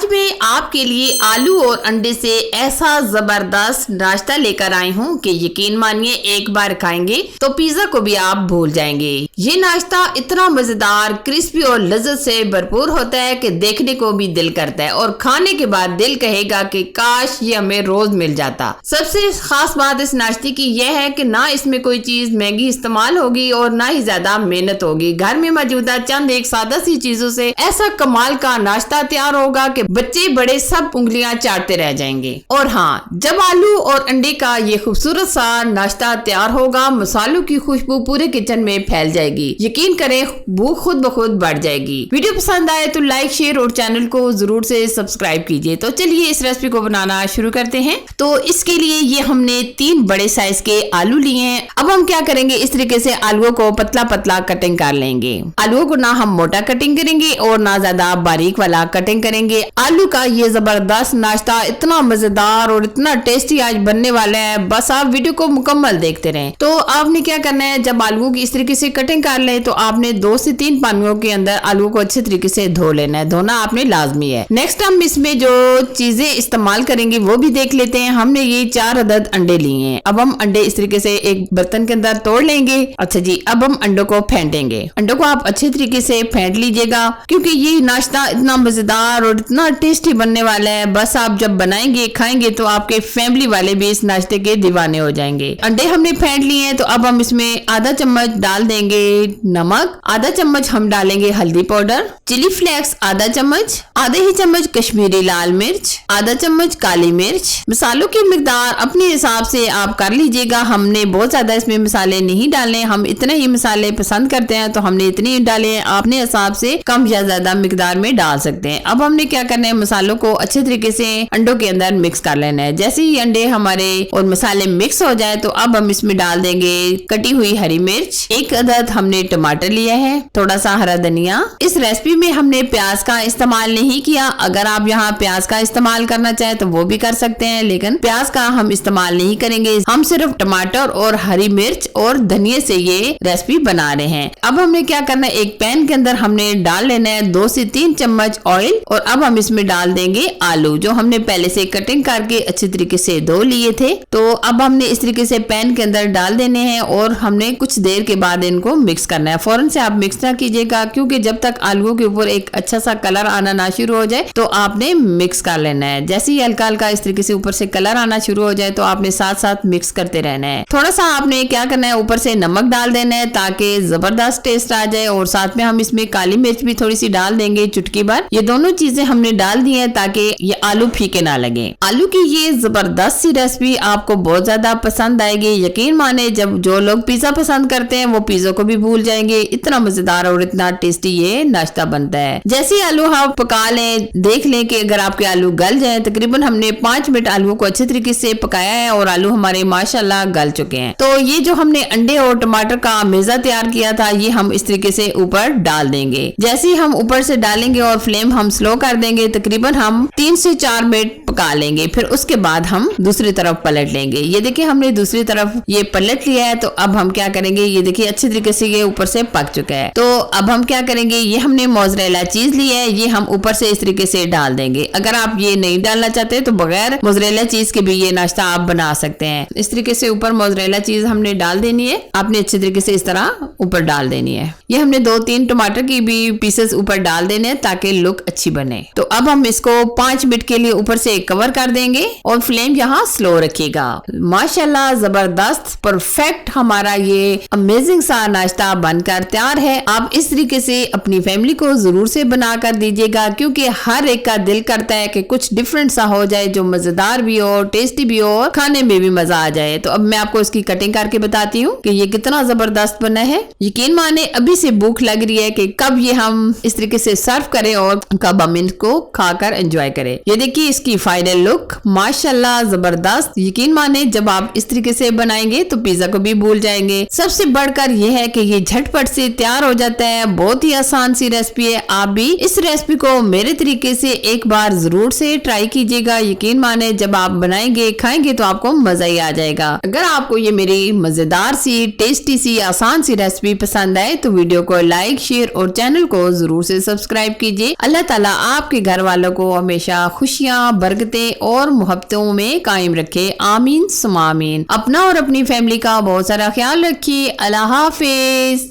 आज मैं आपके लिए आलू और अंडे से ऐसा जबरदस्त नाश्ता लेकर आई हूँ कि यकीन मानिए एक बार खाएंगे तो पिज्जा को भी आप भूल जाएंगे। ये नाश्ता इतना मजेदार, क्रिस्पी और लज्जत से भरपूर होता है कि देखने को भी दिल करता है और खाने के बाद दिल कहेगा कि काश ये हमें रोज मिल जाता। सबसे खास बात इस नाश्ते की यह है कि ना इसमें कोई चीज महंगी इस्तेमाल होगी और ना ही ज्यादा मेहनत होगी। घर में मौजूदा चंद एक सादा सी चीजों से ऐसा कमाल का नाश्ता तैयार होगा कि बच्चे बड़े सब उंगलियां चाटते रह जाएंगे। और हाँ, जब आलू और अंडे का ये खूबसूरत सा नाश्ता तैयार होगा, मसालों की खुशबू पूरे किचन में फैल जाएगी। यकीन करें, भूख खुद ब खुद बढ़ जाएगी। वीडियो पसंद आए तो लाइक, शेयर और चैनल को जरूर से सब्सक्राइब कीजिए। तो चलिए इस रेसिपी को बनाना शुरू करते हैं। तो इसके लिए ये हमने 3 बड़े साइज के आलू लिए हैं। अब हम क्या करेंगे, इस तरीके से आलूओं को पतला पतला कटिंग कर लेंगे। आलूओं को ना हम मोटा कटिंग करेंगे और ना ज्यादा बारीक वाला कटिंग करेंगे। आलू का ये जबरदस्त नाश्ता इतना मजेदार और इतना टेस्टी आज बनने वाला है, बस आप वीडियो को मुकम्मल देखते रहें। तो आपने क्या करना है, जब आलूओं की इस तरीके से कटिंग कर ले तो आपने 2 से 3 पानियों के अंदर आलूओं को अच्छे तरीके से धो लेना है। धोना आपने लाजमी है। नेक्स्ट हम इसमें जो चीजें इस्तेमाल करेंगे वो भी देख लेते हैं। हमने ये 4 अदद अंडे लिए हैं। अब हम अंडे इस तरीके से एक बर्तन के अंदर तोड़ लेंगे। अच्छा जी, अब हम अंडों को फेंटेंगे। अंडों को आप अच्छे तरीके से फेंट लीजिएगा क्योंकि ये नाश्ता इतना मजेदार और इतना टेस्टी बनने वाला है। बस आप जब बनाएंगे खाएंगे तो आपके फैमिली वाले भी इस नाश्ते के दीवाने हो जाएंगे। अंडे हमने फेंट लिए हैं तो अब हम इसमें आधा चम्मच डाल देंगे नमक, आधा चम्मच हम डालेंगे हल्दी पाउडर, चिली फ्लेक्स आधा चम्मच, आधे ही चम्मच कश्मीरी लाल मिर्च, आधा चम्मच काली मिर्च। मसालों की मिकदार अपने हिसाब से आप कर लीजिएगा। हमने बहुत ज्यादा इसमें मसाले नहीं डालने, हम इतने ही मसाले पसंद करते हैं तो हमने इतने ही डाले। अपने हिसाब से कम या ज्यादा मिकदार में डाल सकते हैं। अब हमने क्या करना है, मसालों को अच्छे तरीके से अंडों के अंदर मिक्स कर लेना है। जैसे ही अंडे हमारे और मसाले मिक्स हो जाए तो अब हम इसमें डाल देंगे कटी हुई हरी मिर्च, 1 अदद हमने टमाटर लिया है, थोड़ा सा हरा धनिया। इस रेसिपी में हमने प्याज का इस्तेमाल नहीं किया। अगर आप यहाँ प्याज का इस्तेमाल करना चाहे तो वो भी कर सकते हैं, लेकिन प्याज का हम इस्तेमाल नहीं करेंगे। हम सिर्फ टमाटर और हरी मिर्च और धनिया से ये रेसिपी बना रहे हैं। अब हमने क्या करना है, एक पैन के अंदर हमने डाल लेना है 2 से 3 चम्मच ऑयल और अब हम इसमें डाल देंगे आलू जो हमने पहले से कटिंग करके अच्छे तरीके से धो लिए थे। तो अब हमने इस तरीके से पैन के अंदर डाल देने हैं और हमने कुछ देर के बाद इनको मिक्स करना है। फौरन से आप मिक्स ना कीजिएगा क्योंकि जब तक आलूओं के ऊपर एक अच्छा सा कलर आना ना शुरू हो जाए तो आपने मिक्स कर लेना है। जैसे ही हल्का हल्का इस तरीके से ऊपर से कलर आना शुरू हो जाए तो आपने साथ साथ मिक्स करते रहना है। थोड़ा सा आपने क्या करना है, ऊपर से नमक डाल देना है ताकि जबरदस्त टेस्ट आ जाए और साथ में हम इसमें काली मिर्च भी थोड़ी सी डाल देंगे, चुटकी भर। ये दोनों चीजें हमने डाल दी हैं ताकि ये आलू फीके ना लगे। आलू की ये जबरदस्त सी रेसिपी आपको बहुत ज्यादा पसंद आएगी। यकीन माने, जब जो लोग पिज्जा पसंद करते हैं वो पिज्जा को भी भूल जाएंगे। इतना मजेदार और इतना टेस्टी ये नाश्ता बनता है। जैसे ही आलू आप पका लें, देख लें कि अगर आपके आलू गल जाए। तकरीबन हमने 5 मिनट आलू को अच्छे तरीके से पकाया है और आलू हमारे माशाल्लाह गल चुके हैं। तो ये जो हमने अंडे और टमाटर का मेजा तैयार किया था ये हम इस तरीके से ऊपर डाल देंगे। जैसे ही हम ऊपर से डालेंगे और फ्लेम हम स्लो कर देंगे, तकरीबन हम 3 से 4 मिनट पका लेंगे। फिर उसके बाद हम दूसरी तरफ पलट लेंगे। ये देखिए हमने दूसरी तरफ ये पलट लिया है। तो अब हम क्या करेंगे, ये देखिए अच्छे तरीके से ये ऊपर से पक चुका है। तो अब हम क्या करेंगे, ये हमने मोज़रेला चीज ली है, ये हम ऊपर से इस तरीके से डाल देंगे। अगर आप ये नहीं डालना चाहते तो बगैर मोज़रेला चीज के भी ये नाश्ता आप बना सकते हैं। इस तरीके से ऊपर मोज़रेला चीज हमने डाल देनी है। आपने अच्छे तरीके से इस तरह ऊपर डाल देनी है। ये हमने 2-3 टमाटर की भी पीसेस ऊपर डाल देने हैं ताकि लुक अच्छी बने। तो अब हम इसको 5 मिनट के लिए ऊपर से कवर कर देंगे और फ्लेम यहाँ स्लो रखिएगा। माशाल्लाह जबरदस्त परफेक्ट हमारा ये अमेजिंग सा नाश्ता बनकर तैयार है। आप इस तरीके से अपनी फैमिली को जरूर से बना कर दीजिएगा क्योंकि हर एक का दिल करता है कि कुछ डिफरेंट सा हो जाए, जो मजेदार भी हो, टेस्टी भी हो और खाने में भी मजा आ जाए। तो अब मैं आपको इसकी कटिंग करके बताती हूँ कि ये कितना जबरदस्त बना है। यकीन माने अभी से भूख लग रही है कि कब ये हम इस तरीके से सर्व करें और कब हम इनको खाकर एंजॉय करें। ये देखिए इसकी फाइनल लुक माशाल्लाह जबरदस्त। यकीन माने जब आप इस तरीके से बनाएंगे तो पिज्जा को भी भूल जाएंगे। सबसे बढ़कर यह है कि ये झटपट से तैयार हो जाता है। बहुत ही आसान सी रेसिपी है। आप भी इस रेसिपी को मेरे तरीके से एक बार जरूर से ट्राई कीजिएगा। यकीन माने जब आप बनाएंगे खाएंगे तो आपको मजा ही आ जाएगा। अगर आपको ये मेरी मजेदार सी टेस्टी सी आसान सी रेसिपी पसंद आए तो वीडियो को लाइक शेयर और चैनल को जरूर से सब्सक्राइब कीजिए। अल्लाह ताला आपके घर वालों को हमेशा खुशियाँ बरकतें और मोहब्बतों में कायम रखे। आमीन सुमा आमीन। अपना और अपनी फैमिली का बहुत सारा ख्याल रखिए। अल्लाह हाफिज।